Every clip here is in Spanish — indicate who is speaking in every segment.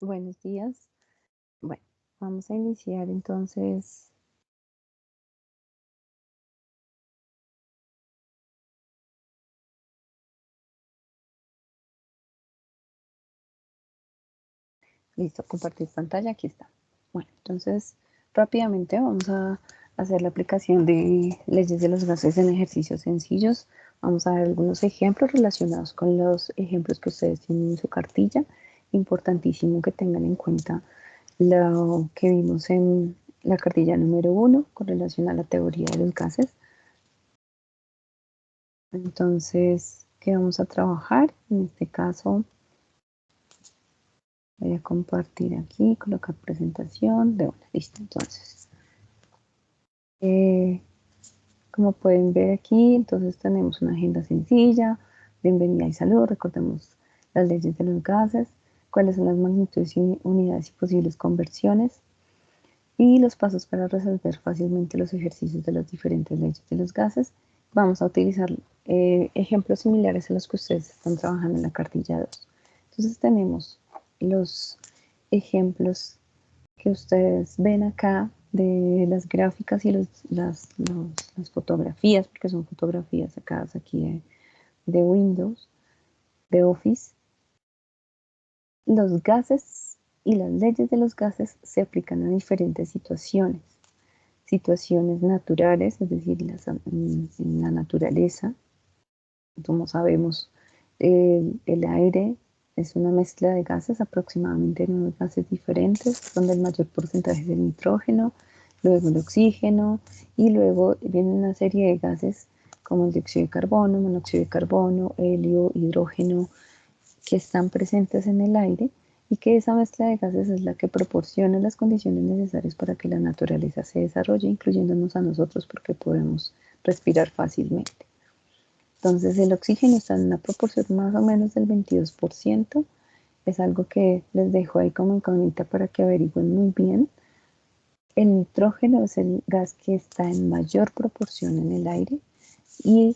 Speaker 1: Buenos días. Bueno, vamos a iniciar entonces. Listo, compartir pantalla, aquí está. Bueno, entonces rápidamente vamos a hacer la aplicación de leyes de los gases en ejercicios sencillos. Vamos a ver algunos ejemplos relacionados con los ejemplos que ustedes tienen en su cartilla. Importantísimo que tengan en cuenta lo que vimos en la cartilla número 1 con relación a la teoría de los gases. Entonces, ¿qué vamos a trabajar? En este caso, voy a compartir aquí, colocar presentación de una. Listo, entonces. eh, Como pueden ver aquí, entonces tenemos una agenda sencilla, bienvenida y salud, recordemos las leyes de los gases, cuáles son las magnitudes y unidades y posibles conversiones, y los pasos para resolver fácilmente los ejercicios de las diferentes leyes de los gases. Vamos a utilizar ejemplos similares a los que ustedes están trabajando en la cartilla 2. Entonces tenemos los ejemplos que ustedes ven acá de las gráficas y las fotografías, porque son fotografías sacadas aquí de Windows, de Office. Los gases y las leyes de los gases se aplican a diferentes situaciones. Situaciones naturales, es decir, en la naturaleza. Como sabemos, el aire es una mezcla de gases, aproximadamente 9 gases diferentes, donde el mayor porcentaje es el nitrógeno, luego el oxígeno, y luego viene una serie de gases como el dióxido de carbono, monóxido de carbono, helio, hidrógeno, que están presentes en el aire y que esa mezcla de gases es la que proporciona las condiciones necesarias para que la naturaleza se desarrolle, incluyéndonos a nosotros porque podemos respirar fácilmente. Entonces el oxígeno está en una proporción más o menos del 22%. Es algo que les dejo ahí como incógnita para que averigüen muy bien. El nitrógeno es el gas que está en mayor proporción en el aire y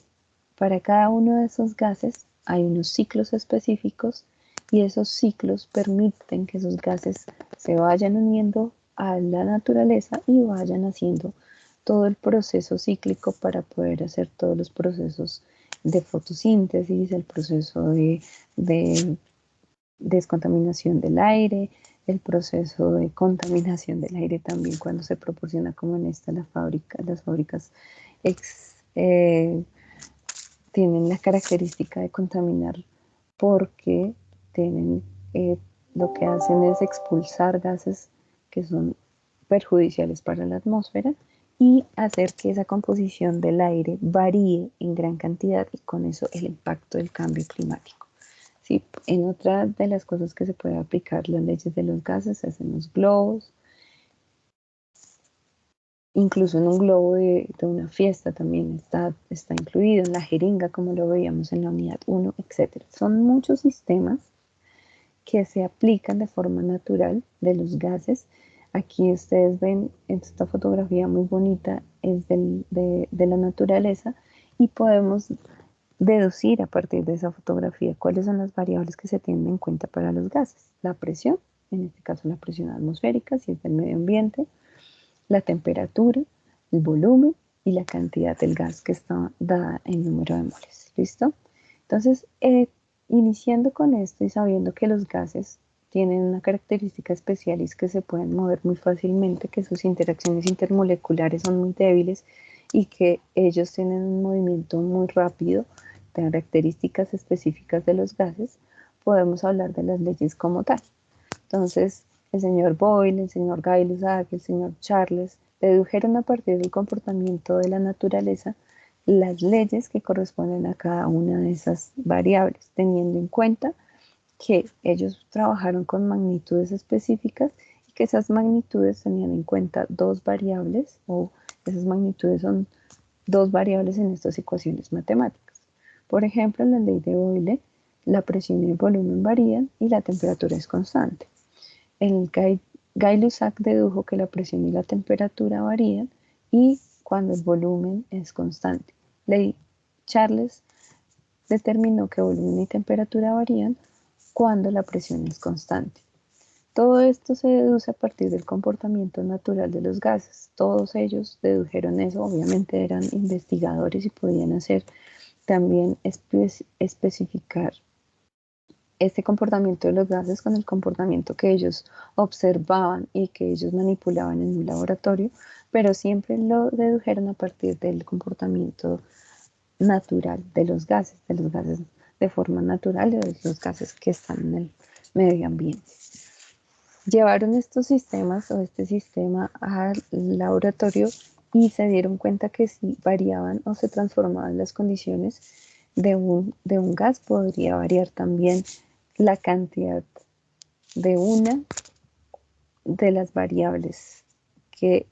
Speaker 1: para cada uno de esos gases hay unos ciclos específicos y esos ciclos permiten que esos gases se vayan uniendo a la naturaleza y vayan haciendo todo el proceso cíclico para poder hacer todos los procesos de fotosíntesis, el proceso de descontaminación del aire, el proceso de contaminación del aire también cuando se proporciona como en esta la fábrica, las fábricas ex, tienen la característica de contaminar porque tienen, lo que hacen es expulsar gases que son perjudiciales para la atmósfera y hacer que esa composición del aire varíe en gran cantidad y con eso el impacto del cambio climático. Sí, en otra de las cosas que se puede aplicar las leyes de los gases se hacen los globos, incluso en un globo de una fiesta también está incluido, en la jeringa como lo veíamos en la unidad 1, etc. Son muchos sistemas que se aplican de forma natural de los gases. Aquí ustedes ven esta fotografía muy bonita, es de la naturaleza y podemos deducir a partir de esa fotografía cuáles son las variables que se tienen en cuenta para los gases. La presión, en este caso la presión atmosférica, si es del medio ambiente, la temperatura, el volumen y la cantidad del gas que está dada en número de moles. ¿Listo? Entonces, iniciando con esto y sabiendo que los gases tienen una característica especial y es que se pueden mover muy fácilmente, que sus interacciones intermoleculares son muy débiles y que ellos tienen un movimiento muy rápido, características específicas de los gases, podemos hablar de las leyes como tal. Entonces, el señor Boyle, el señor Gay-Lussac, el señor Charles dedujeron a partir del comportamiento de la naturaleza las leyes que corresponden a cada una de esas variables, teniendo en cuenta que ellos trabajaron con magnitudes específicas y que esas magnitudes tenían en cuenta dos variables o esas magnitudes son dos variables en estas ecuaciones matemáticas. Por ejemplo, en la ley de Boyle, la presión y el volumen varían y la temperatura es constante. El Gay-Lussac dedujo que la presión y la temperatura varían y cuando el volumen es constante. Ley Charles determinó que volumen y temperatura varían cuando la presión es constante. Todo esto se deduce a partir del comportamiento natural de los gases. Todos ellos dedujeron eso, obviamente eran investigadores y podían hacer también especificar este comportamiento de los gases con el comportamiento que ellos observaban y que ellos manipulaban en un laboratorio, pero siempre lo dedujeron a partir del comportamiento natural de los gases de forma natural, de los gases que están en el medio ambiente. Llevaron estos sistemas o este sistema al laboratorio y se dieron cuenta que si variaban o se transformaban las condiciones de un gas, podría variar también la cantidad de una de las variables que,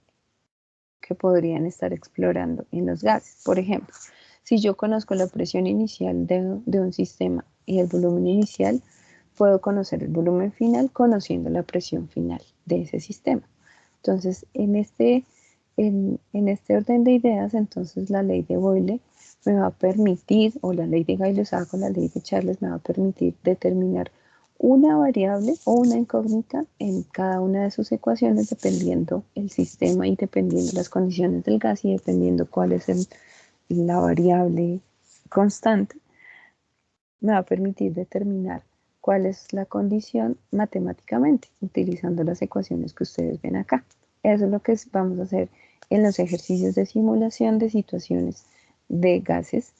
Speaker 1: que podrían estar explorando en los gases. Por ejemplo, si yo conozco la presión inicial de un sistema y el volumen inicial, puedo conocer el volumen final conociendo la presión final de ese sistema. Entonces, en este orden de ideas, entonces la ley de Boyle me va a permitir, o la ley de Gay-Lussac o la ley de Charles me va a permitir determinar una variable o una incógnita en cada una de sus ecuaciones dependiendo el sistema y dependiendo las condiciones del gas y dependiendo cuál es la variable constante, me va a permitir determinar cuál es la condición matemáticamente utilizando las ecuaciones que ustedes ven acá. Eso es lo que vamos a hacer en los ejercicios de simulación de situaciones de gases,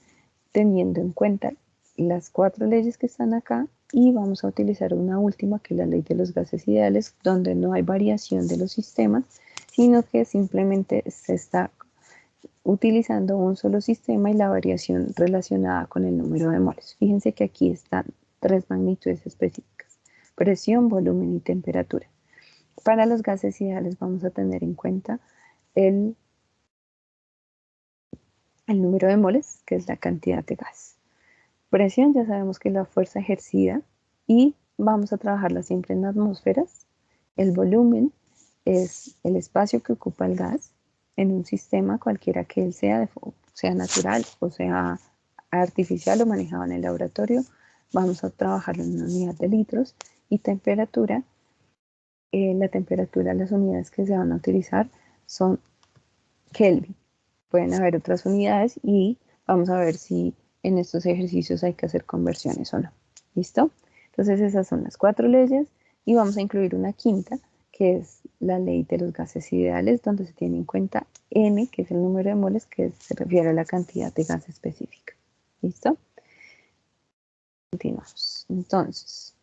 Speaker 1: teniendo en cuenta las 4 leyes que están acá y vamos a utilizar una última que es la ley de los gases ideales, donde no hay variación de los sistemas, sino que simplemente se está utilizando un solo sistema y la variación relacionada con el número de moles. Fíjense que aquí están 3 magnitudes específicas: presión, volumen y temperatura. Para los gases ideales vamos a tener en cuenta el, el número de moles, que es la cantidad de gas. Presión ya sabemos que es la fuerza ejercida y vamos a trabajarla siempre en atmósferas. El volumen es el espacio que ocupa el gas en un sistema cualquiera que él sea, sea natural o sea artificial o manejado en el laboratorio. Vamos a trabajarlo en una unidad de litros. Y temperatura, la temperatura, las unidades que se van a utilizar son Kelvin. Pueden haber otras unidades y vamos a ver si en estos ejercicios hay que hacer conversiones o no. ¿Listo? Entonces esas son las 4 leyes y vamos a incluir una quinta, que es la ley de los gases ideales, donde se tiene en cuenta N, que es el número de moles, que se refiere a la cantidad de gas específica. ¿Listo? Continuamos. Entonces,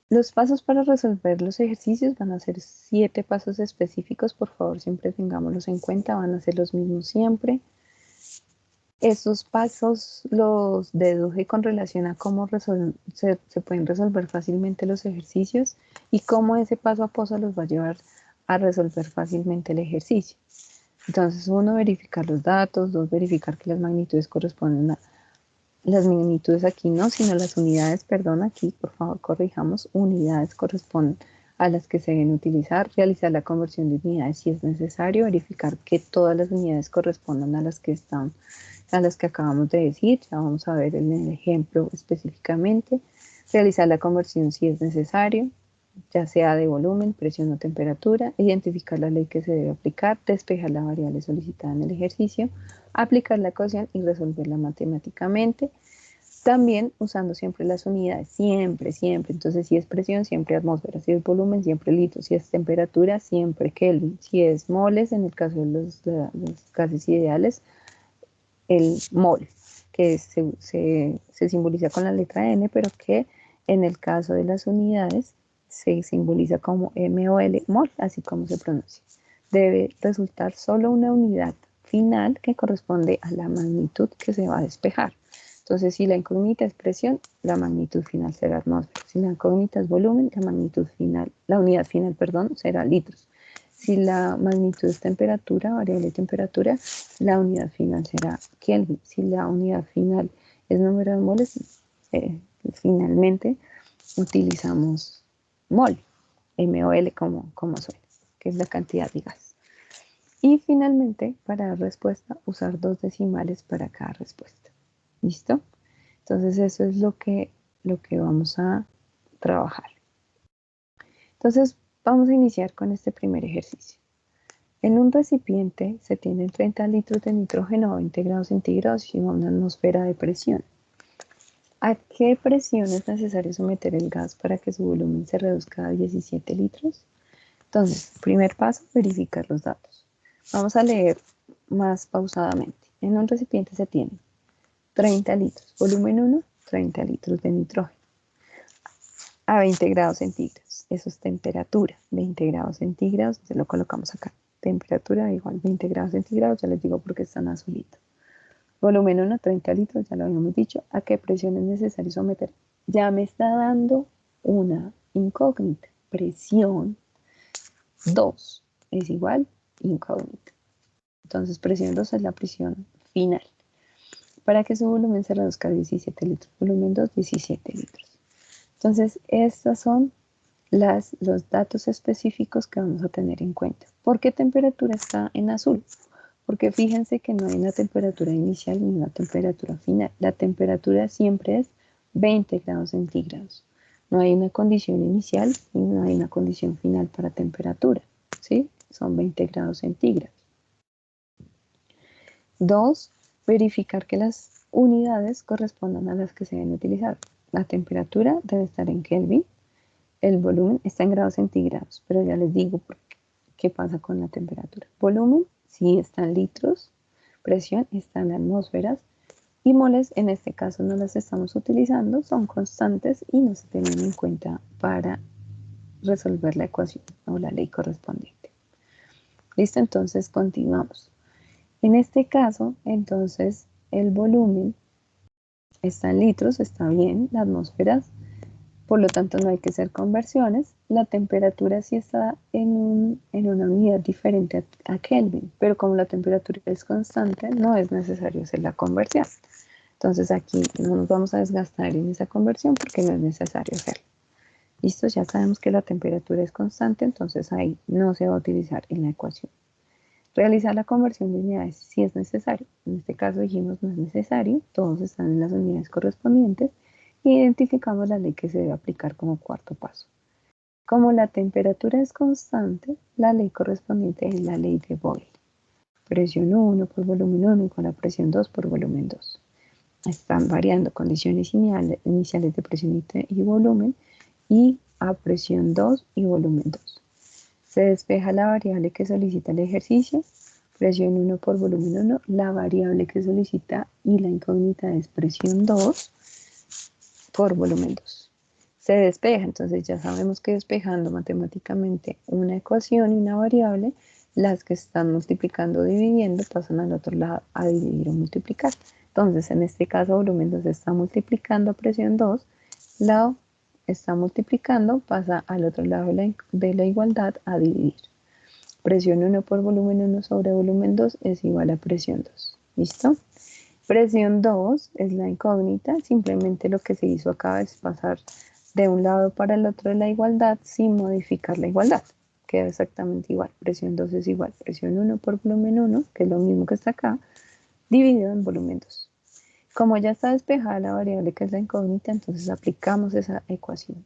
Speaker 1: los pasos para resolver los ejercicios van a ser 7 pasos específicos, por favor siempre tengámoslos en cuenta, van a ser los mismos siempre. Estos pasos los deduje con relación a cómo se pueden resolver fácilmente los ejercicios y cómo ese paso a paso los va a llevar a resolver fácilmente el ejercicio. Entonces, 1, verificar los datos; 2, verificar que las magnitudes corresponden a las magnitudes aquí no, sino las unidades, perdón, aquí por favor corrijamos, unidades corresponden a las que se deben utilizar; realizar la conversión de unidades si es necesario; verificar que todas las unidades correspondan a las que acabamos de decir, ya vamos a ver en el ejemplo específicamente; realizar la conversión si es necesario, ya sea de volumen, presión o temperatura; identificar la ley que se debe aplicar; despejar la variable solicitada en el ejercicio; aplicar la ecuación y resolverla matemáticamente. También usando siempre las unidades, siempre, siempre. Entonces, si es presión, siempre atmósfera; si es volumen, siempre litros; si es temperatura, siempre Kelvin; si es moles, en el caso de los gases ideales, el mol, que se simboliza con la letra N, pero que en el caso de las unidades se simboliza como MOL, mol, así como se pronuncia. Debe resultar solo una unidad final que corresponde a la magnitud que se va a despejar. Entonces, si la incógnita es presión, la magnitud final será atmósfera; si la incógnita es volumen, la unidad final, perdón, será litros; si la magnitud es temperatura, variable de temperatura, la unidad final será Kelvin; si la unidad final es número de moles, finalmente utilizamos mol, MOL como suena, que es la cantidad de gas. Y finalmente, para dar respuesta, usar 2 decimales para cada respuesta. ¿Listo? Entonces eso es lo que lo que vamos a trabajar. Entonces, vamos a iniciar con este primer ejercicio. En un recipiente se tienen 30 litros de nitrógeno a 20 grados centígrados y una atmósfera de presión. ¿A qué presión es necesario someter el gas para que su volumen se reduzca a 17 litros? Entonces, primer paso, verificar los datos. Vamos a leer más pausadamente. En un recipiente se tienen 30 litros, volumen 1, 30 litros de nitrógeno a 20 grados centígrados. Eso es temperatura, 20 grados centígrados, se lo colocamos acá. Temperatura igual 20 grados centígrados, ya les digo porque están azulitos. Volumen 1, 30 litros, ya lo habíamos dicho. ¿A qué presión es necesario someter? Ya me está dando una incógnita. Presión 2 es igual incógnita. Entonces, presión 2 es la presión final. Para que su volumen se reduzca a 17 litros. Volumen 2, 17 litros. Entonces, estos son los datos específicos que vamos a tener en cuenta. ¿Por qué temperatura está en azul? Porque fíjense que no hay una temperatura inicial ni una temperatura final. La temperatura siempre es 20 grados centígrados. No hay una condición inicial y no hay una condición final para temperatura. ¿Sí? Son 20 grados centígrados. 2. Verificar que las unidades correspondan a las que se deben utilizar. La temperatura debe estar en Kelvin. El volumen está en grados centígrados, pero ya les digo qué pasa con la temperatura. Volumen, sí está en litros. Presión está en atmósferas. Y moles, en este caso no las estamos utilizando, son constantes y no se tienen en cuenta para resolver la ecuación o la ley correspondiente. Listo, entonces continuamos. En este caso, entonces, el volumen está en litros, está bien, la atmósfera, por lo tanto no hay que hacer conversiones. La temperatura sí está en una unidad diferente a Kelvin, pero como la temperatura es constante, no es necesario hacer la conversión. Entonces aquí no nos vamos a desgastar en esa conversión porque no es necesario hacerlo. Listo, ya sabemos que la temperatura es constante, entonces ahí no se va a utilizar en la ecuación. Realizar la conversión de unidades si es necesario. En este caso dijimos no es necesario, todos están en las unidades correspondientes y identificamos la ley que se debe aplicar como cuarto paso. Como la temperatura es constante, la ley correspondiente es la ley de Boyle. Presión 1 por volumen 1 igual a presión 2 por volumen 2. Están variando condiciones iniciales de presión y volumen y a presión 2 y volumen 2. Se despeja la variable que solicita el ejercicio, presión 1 por volumen 1, la variable que solicita y la incógnita es presión 2 por volumen 2. Se despeja, entonces ya sabemos que despejando matemáticamente una ecuación y una variable, las que están multiplicando o dividiendo pasan al otro lado a dividir o multiplicar. Entonces, en este caso, volumen 2 está multiplicando a presión 2, la está multiplicando, pasa al otro lado de la igualdad a dividir. Presión 1 por volumen 1 sobre volumen 2 es igual a presión 2. ¿Listo? Presión 2 es la incógnita, simplemente lo que se hizo acá es pasar de un lado para el otro de la igualdad sin modificar la igualdad. Queda exactamente igual. Presión 2 es igual. Presión 1 por volumen 1, que es lo mismo que está acá, dividido en volumen 2. Como ya está despejada la variable que es la incógnita, entonces aplicamos esa ecuación.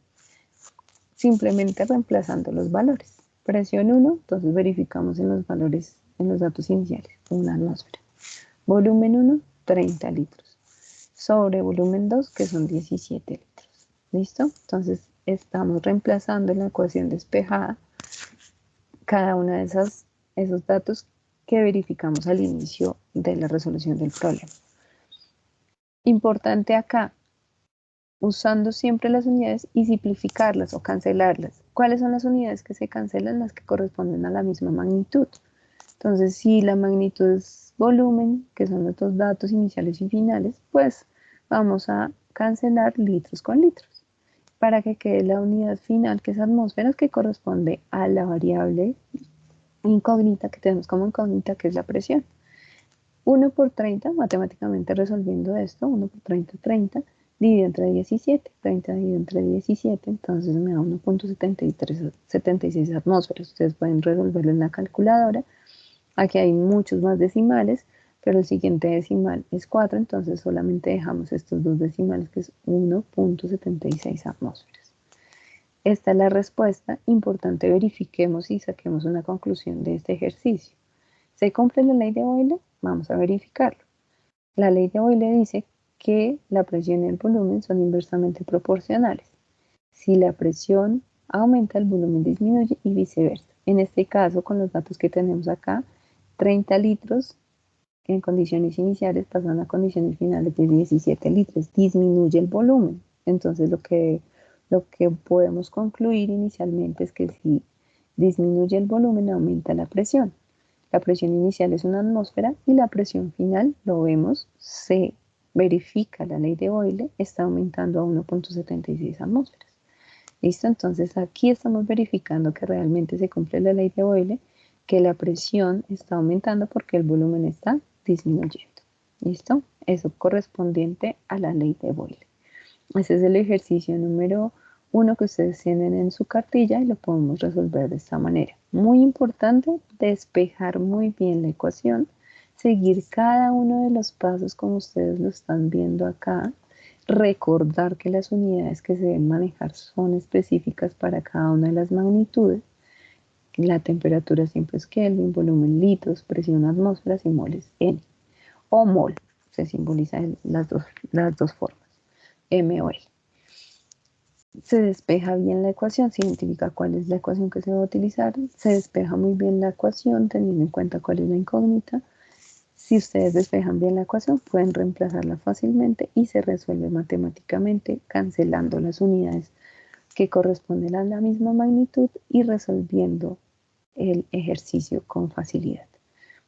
Speaker 1: Simplemente reemplazando los valores. Presión 1, entonces verificamos en los valores, en los datos iniciales, una atmósfera. Volumen 1, 30 litros. Sobre volumen 2, que son 17 litros. ¿Listo? Entonces estamos reemplazando en la ecuación despejada cada uno de esos datos que verificamos al inicio de la resolución del problema. Importante acá, usando siempre las unidades y simplificarlas o cancelarlas. ¿Cuáles son las unidades que se cancelan? Las que corresponden a la misma magnitud. Entonces, si la magnitud es volumen, que son los dos datos iniciales y finales, pues vamos a cancelar litros con litros para que quede la unidad final, que es atmósferas, que corresponde a la variable incógnita que tenemos como incógnita, que es la presión. 1 por 30, matemáticamente resolviendo esto, 1 por 30, 30, dividido entre 17, 30 dividido entre 17, entonces me da 1.76 atmósferas. Ustedes pueden resolverlo en la calculadora. Aquí hay muchos más decimales, pero el siguiente decimal es 4, entonces solamente dejamos estos dos decimales, que es 1.76 atmósferas. Esta es la respuesta. Importante, verifiquemos y saquemos una conclusión de este ejercicio. ¿Se cumple la ley de Boyle? Vamos a verificarlo. La ley de Boyle dice que la presión y el volumen son inversamente proporcionales. Si la presión aumenta, el volumen disminuye y viceversa. En este caso, con los datos que tenemos acá, 30 litros en condiciones iniciales pasan a condiciones finales de 17 litros. Disminuye el volumen. Entonces, lo que podemos concluir inicialmente es que si disminuye el volumen, aumenta la presión. La presión inicial es una atmósfera y la presión final, lo vemos, se verifica la ley de Boyle, está aumentando a 1.76 atmósferas. ¿Listo? Entonces aquí estamos verificando que realmente se cumple la ley de Boyle, que la presión está aumentando porque el volumen está disminuyendo. ¿Listo? Eso correspondiente a la ley de Boyle. Ese es el ejercicio número 1 que ustedes tienen en su cartilla y lo podemos resolver de esta manera. Muy importante, despejar muy bien la ecuación, seguir cada uno de los pasos como ustedes lo están viendo acá, recordar que las unidades que se deben manejar son específicas para cada una de las magnitudes. La temperatura siempre es Kelvin, volumen litros, presión atmósferas y moles N. O mol, se simboliza en las dos formas, M o L. Se despeja bien la ecuación, se identifica cuál es la ecuación que se va a utilizar, se despeja muy bien la ecuación teniendo en cuenta cuál es la incógnita. Si ustedes despejan bien la ecuación, pueden reemplazarla fácilmente y se resuelve matemáticamente cancelando las unidades que corresponden a la misma magnitud y resolviendo el ejercicio con facilidad.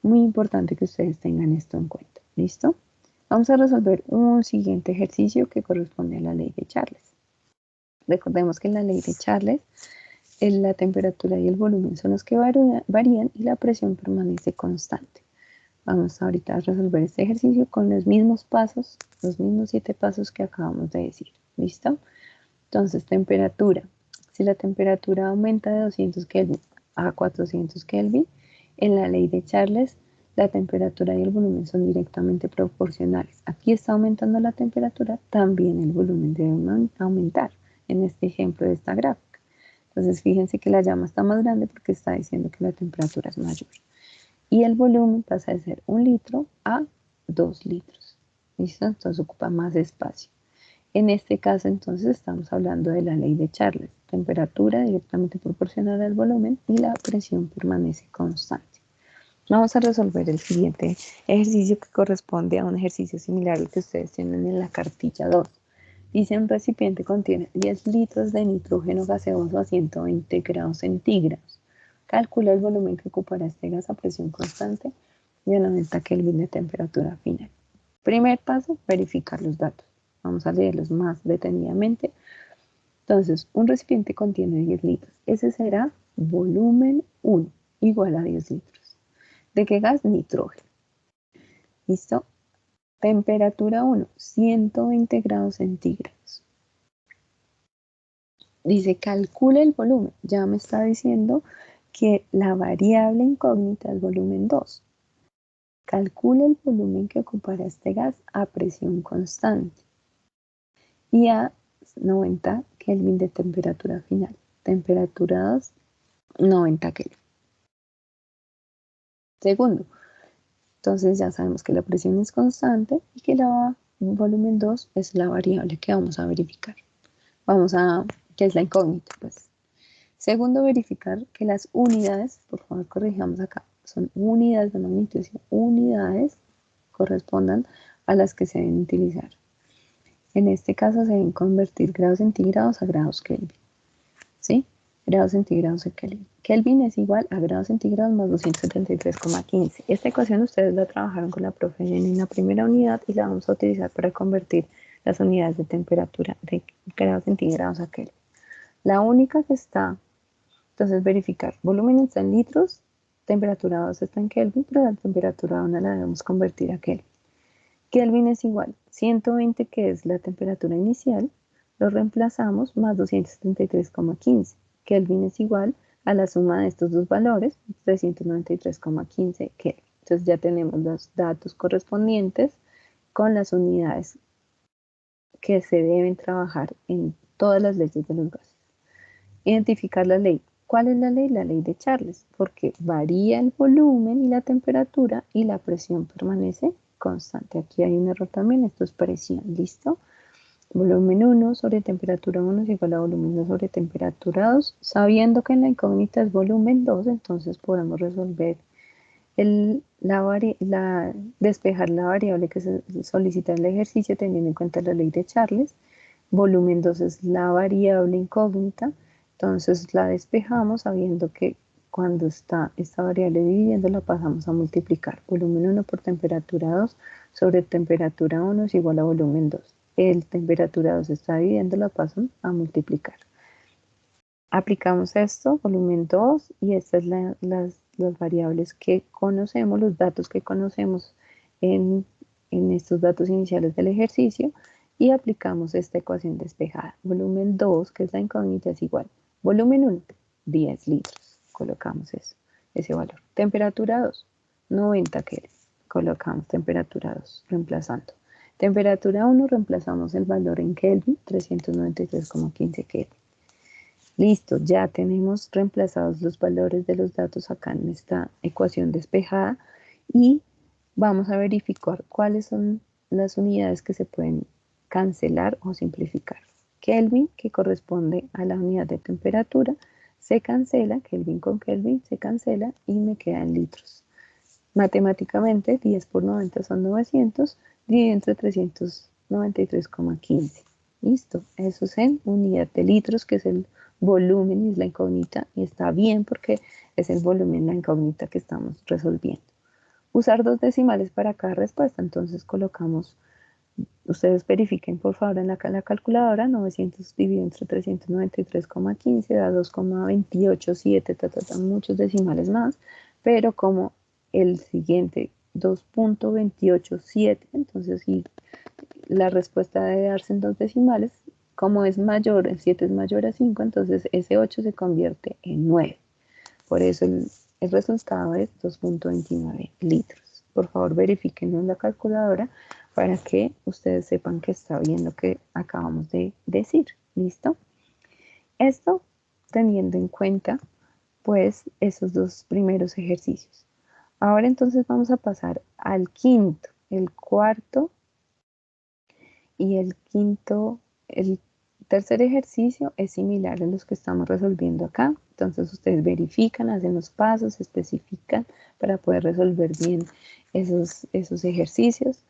Speaker 1: Muy importante que ustedes tengan esto en cuenta. ¿Listo? Vamos a resolver un siguiente ejercicio que corresponde a la ley de Charles. Recordemos que en la ley de Charles, la temperatura y el volumen son los que varían y la presión permanece constante. Vamos ahorita a resolver este ejercicio con los mismos pasos, los mismos 7 pasos que acabamos de decir. ¿Listo? Entonces, temperatura. Si la temperatura aumenta de 200 Kelvin a 400 Kelvin, en la ley de Charles, la temperatura y el volumen son directamente proporcionales. Aquí está aumentando la temperatura, también el volumen debe aumentar en este ejemplo de esta gráfica. Entonces, fíjense que la llama está más grande porque está diciendo que la temperatura es mayor. Y el volumen pasa de ser 1 litro a 2 litros. ¿Listo? Entonces ocupa más espacio. En este caso, entonces, estamos hablando de la ley de Charles. Temperatura directamente proporcional al volumen y la presión permanece constante. Vamos a resolver el siguiente ejercicio que corresponde a un ejercicio similar al que ustedes tienen en la cartilla 2. Dice: un recipiente contiene 10 litros de nitrógeno gaseoso a 120 grados centígrados. Calcula el volumen que ocupará este gas a presión constante y a 90 Kelvin de temperatura final. Primer paso, verificar los datos. Vamos a leerlos más detenidamente. Entonces, un recipiente contiene 10 litros. Ese será volumen 1, igual a 10 litros. ¿De qué gas? Nitrógeno. ¿Listo? Temperatura 1, 120 grados centígrados. Dice, calcula el volumen. Ya me está diciendo que la variable incógnita es volumen 2. Calcula el volumen que ocupará este gas a presión constante y a 90 Kelvin de temperatura final. Temperatura 2, 90 Kelvin. Segundo, entonces ya sabemos que la presión es constante y que el volumen 2 es la variable que vamos a verificar. Que es la incógnita, pues. Segundo, verificar que las unidades, por favor corrijamos acá, son unidades de magnitud, unidades correspondan a las que se deben utilizar. En este caso se deben convertir grados centígrados a grados Kelvin. ¿Sí? Grados centígrados a Kelvin. Kelvin es igual a grados centígrados más 273,15. Esta ecuación ustedes la trabajaron con la profe en la primera unidad y la vamos a utilizar para convertir las unidades de temperatura de grados centígrados a Kelvin. La única que está, entonces verificar, volumen está en litros, temperatura 2 está en Kelvin, pero la temperatura 1 la debemos convertir a Kelvin. Kelvin es igual, 120 que es la temperatura inicial, lo reemplazamos más 273,15. Kelvin es igual a la suma de estos dos valores, 393,15 Kelvin. Entonces ya tenemos los datos correspondientes con las unidades que se deben trabajar en todas las leyes de los gases. Identificar la ley. ¿Cuál es la ley? La ley de Charles, porque varía el volumen y la temperatura y la presión permanece constante. Aquí hay un error también, esto es presión, ¿listo? Volumen 1 sobre temperatura 1 es igual a volumen 2 sobre temperatura 2. Sabiendo que en la incógnita es volumen 2, entonces podemos resolver despejar la variable que se solicita en el ejercicio teniendo en cuenta la ley de Charles. Volumen 2 es la variable incógnita, entonces la despejamos sabiendo que cuando está esta variable dividiendo la pasamos a multiplicar. Volumen 1 por temperatura 2 sobre temperatura 1 es igual a volumen 2. El temperatura 2 está dividiendo, la paso a multiplicar. Aplicamos esto, volumen 2, y estas son las variables que conocemos, los datos que conocemos en estos datos iniciales del ejercicio, y aplicamos esta ecuación despejada. Volumen 2, que es la incógnita, es igual. Volumen 1, 10 litros. Colocamos eso, ese valor. Temperatura 2, 90 Kelvin. Colocamos temperatura 2, reemplazando. Temperatura 1, reemplazamos el valor en Kelvin, 393,15 Kelvin. Listo, ya tenemos reemplazados los valores de los datos acá en esta ecuación despejada y vamos a verificar cuáles son las unidades que se pueden cancelar o simplificar. Kelvin, que corresponde a la unidad de temperatura, se cancela, Kelvin con Kelvin se cancela y me quedan litros. Matemáticamente, 10 por 90 son 900, dividido entre 393,15. Listo, eso es en unidad de litros, que es el volumen y es la incógnita, y está bien porque es el volumen, la incógnita que estamos resolviendo. Usar dos decimales para cada respuesta, entonces colocamos, ustedes verifiquen por favor en la calculadora, 900 dividido entre 393,15 da 2,287, muchos decimales más, pero como el siguiente 2,287, entonces si la respuesta debe darse en dos decimales, como es mayor, el 7 es mayor a 5, entonces ese 8 se convierte en 9. Por eso el resultado es 2,29 litros. Por favor, verifíquenlo en la calculadora para que ustedes sepan que está bien lo que acabamos de decir. ¿Listo? Esto teniendo en cuenta, pues, esos dos primeros ejercicios. Ahora entonces vamos a pasar al quinto. El cuarto y el quinto, el tercer ejercicio es similar a los que estamos resolviendo acá. Entonces ustedes verifican, hacen los pasos, especifican para poder resolver bien esos ejercicios.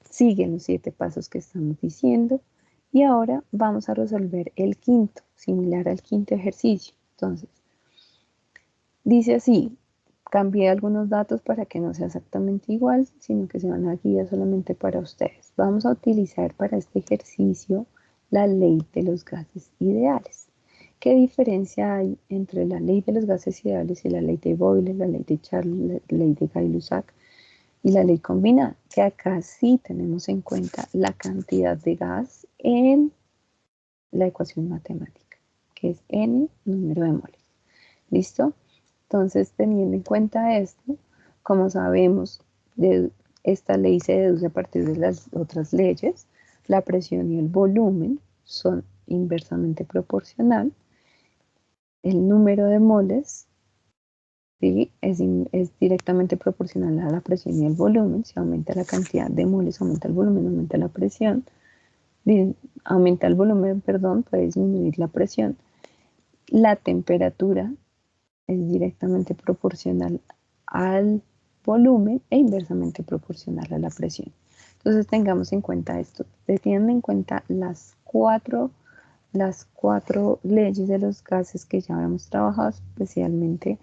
Speaker 1: Siguen los 7 pasos que estamos diciendo. Y ahora vamos a resolver el quinto, similar al quinto ejercicio. Entonces, dice así, cambié algunos datos para que no sea exactamente igual, sino que sea una guía solamente para ustedes. Vamos a utilizar para este ejercicio la ley de los gases ideales. ¿Qué diferencia hay entre la ley de los gases ideales y la ley de Boyle, la ley de Charles, la ley de Gay-Lussac y la ley combinada? Que acá sí tenemos en cuenta la cantidad de gas en la ecuación matemática, que es N número de moles. ¿Listo? Entonces, teniendo en cuenta esto, como sabemos, esta ley se deduce a partir de las otras leyes, la presión y el volumen son inversamente proporcional, el número de moles, ¿sí?, es directamente proporcional a la presión y el volumen. Si aumenta la cantidad de moles, aumenta el volumen, aumenta la presión. Aumenta el volumen, perdón, puede disminuir la presión. La temperatura es directamente proporcional al volumen e inversamente proporcional a la presión. Entonces tengamos en cuenta esto, teniendo en cuenta las cuatro leyes de los gases que ya habíamos trabajado, especialmente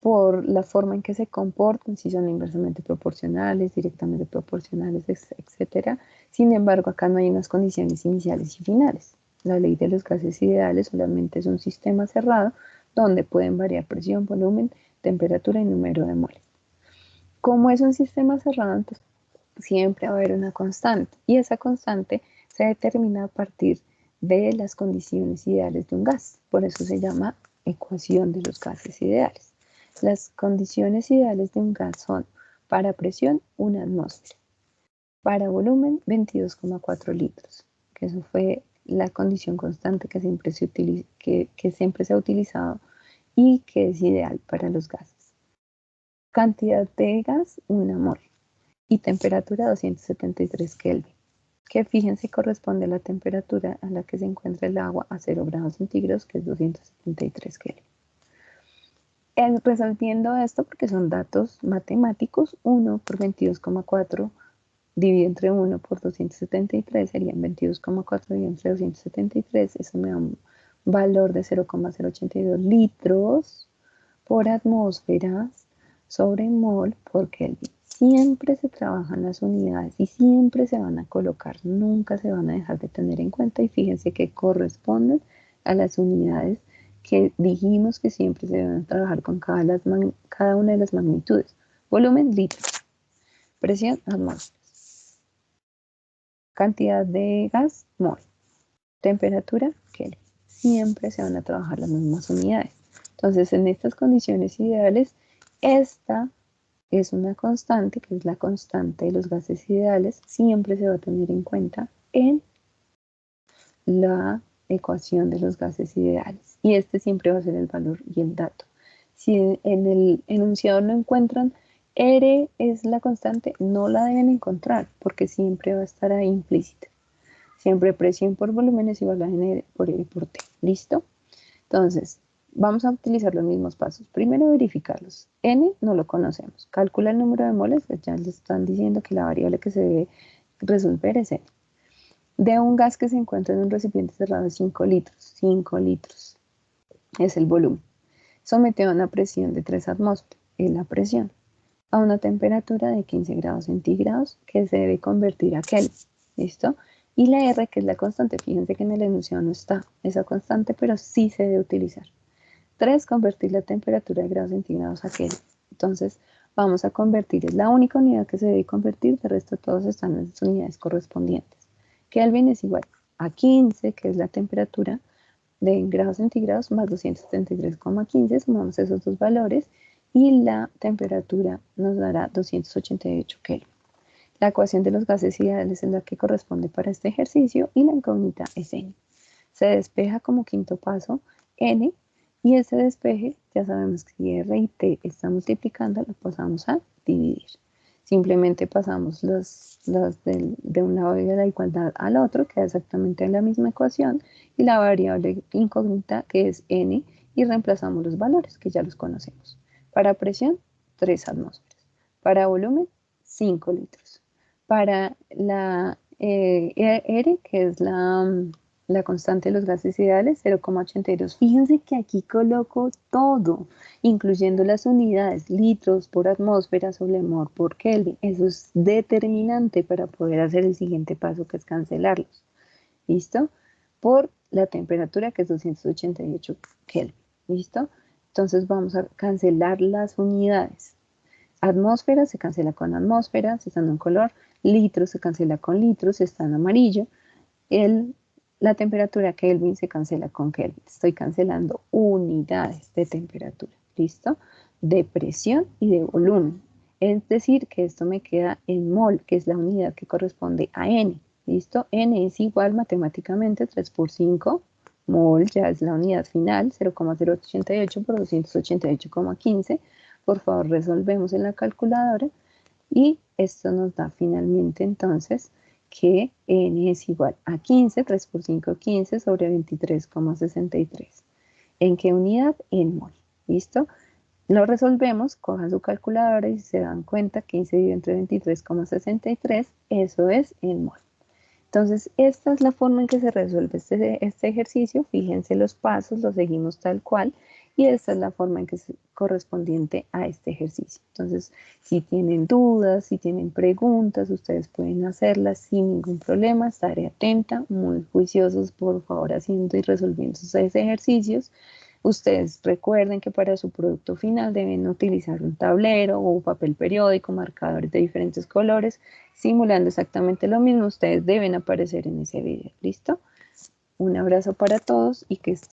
Speaker 1: por la forma en que se comportan, si son inversamente proporcionales, directamente proporcionales, etc. Sin embargo, acá no hay unas condiciones iniciales y finales. La ley de los gases ideales solamente es un sistema cerrado donde pueden variar presión, volumen, temperatura y número de moles. Como es un sistema cerrado, entonces siempre va a haber una constante, y esa constante se determina a partir de las condiciones ideales de un gas. Por eso se llama ecuación de los gases ideales. Las condiciones ideales de un gas son: para presión, 1 atmósfera; para volumen, 22,4 litros, que eso fue la condición constante que siempre se ha utilizado y que es ideal para los gases. Cantidad de gas, 1 mol, y temperatura 273 Kelvin, que fíjense corresponde a la temperatura a la que se encuentra el agua a 0 grados centígrados, que es 273 Kelvin. Resolviendo esto, porque son datos matemáticos, 1 por 22,4 dividido entre 1 por 273 serían 22,4 dividido entre 273, eso me da un valor de 0,082 litros por atmósfera sobre mol por Kelvin. Siempre se trabajan las unidades y siempre se van a colocar, nunca se van a dejar de tener en cuenta, y fíjense que corresponden a las unidades que dijimos que siempre se deben trabajar con cada una de las magnitudes. Volumen, litros; presión, atmósferas; cantidad de gas, mol; temperatura, Kelvin. Siempre se van a trabajar las mismas unidades. Entonces, en estas condiciones ideales, esta es una constante, que es la constante de los gases ideales, siempre se va a tener en cuenta en la ecuación de los gases ideales. Y este siempre va a ser el valor y el dato. Si en el enunciado no encuentran R es la constante, no la deben encontrar, porque siempre va a estar ahí implícita. Siempre presión por volumen es igual a N por L por T. ¿Listo? Entonces, vamos a utilizar los mismos pasos. Primero, verificarlos. N no lo conocemos. Calcula el número de moles, pues ya les están diciendo que la variable que se debe resolver es N. De un gas que se encuentra en un recipiente cerrado de 5 litros. 5 litros es el volumen. Sometido a una presión de 3 atmósferas, es la presión, a una temperatura de 15 grados centígrados, que se debe convertir a Kelvin. ¿Listo? Y la R, que es la constante. Fíjense que en el enunciado no está esa constante, pero sí se debe utilizar. 3, convertir la temperatura de grados centígrados a Kelvin. Entonces, vamos a convertir, es la única unidad que se debe convertir, de resto todos están en las unidades correspondientes. Kelvin es igual a 15, que es la temperatura de grados centígrados, más 273,15, sumamos esos dos valores y la temperatura nos dará 288 Kelvin. La ecuación de los gases ideales es la que corresponde para este ejercicio y la incógnita es N. Se despeja como quinto paso N, y ese despeje ya sabemos que si R y T está multiplicando, lo pasamos a dividir. Simplemente pasamos de un lado de la igualdad al otro, que es exactamente la misma ecuación, y la variable incógnita, que es N, y reemplazamos los valores, que ya los conocemos. Para presión, 3 atmósferas. Para volumen, 5 litros. Para la R, que es la constante de los gases ideales, 0,82. Fíjense que aquí coloco todo, incluyendo las unidades, litros por atmósfera sobre mol por Kelvin. Eso es determinante para poder hacer el siguiente paso, que es cancelarlos. ¿Listo? Por la temperatura, que es 288 Kelvin. ¿Listo? Entonces vamos a cancelar las unidades. Atmósfera se cancela con atmósfera, si están en color. Litros se cancela con litros, si está en amarillo. La temperatura Kelvin se cancela con Kelvin. Estoy cancelando unidades de temperatura. ¿Listo? De presión y de volumen. Es decir, que esto me queda en mol, que es la unidad que corresponde a N. ¿Listo? N es igual matemáticamente 3 por 5. Mol ya es la unidad final, 0,088 por 288,15. Por favor, resolvemos en la calculadora y esto nos da finalmente entonces que N es igual a 15, 3 por 5, 15 sobre 23,63. ¿En qué unidad? En mol. ¿Listo? Lo resolvemos, cojan su calculadora y se dan cuenta, 15 dividido entre 23,63, eso es en mol. Entonces, esta es la forma en que se resuelve este ejercicio. Fíjense los pasos, los seguimos tal cual. Y esta es la forma en que es correspondiente a este ejercicio. Entonces, si tienen dudas, si tienen preguntas, ustedes pueden hacerlas sin ningún problema. Estaré atenta, muy juiciosos, por favor, haciendo y resolviendo esos ejercicios. Ustedes recuerden que para su producto final deben utilizar un tablero o un papel periódico, marcadores de diferentes colores, simulando exactamente lo mismo. Ustedes deben aparecer en ese video. ¿Listo? Un abrazo para todos y que estén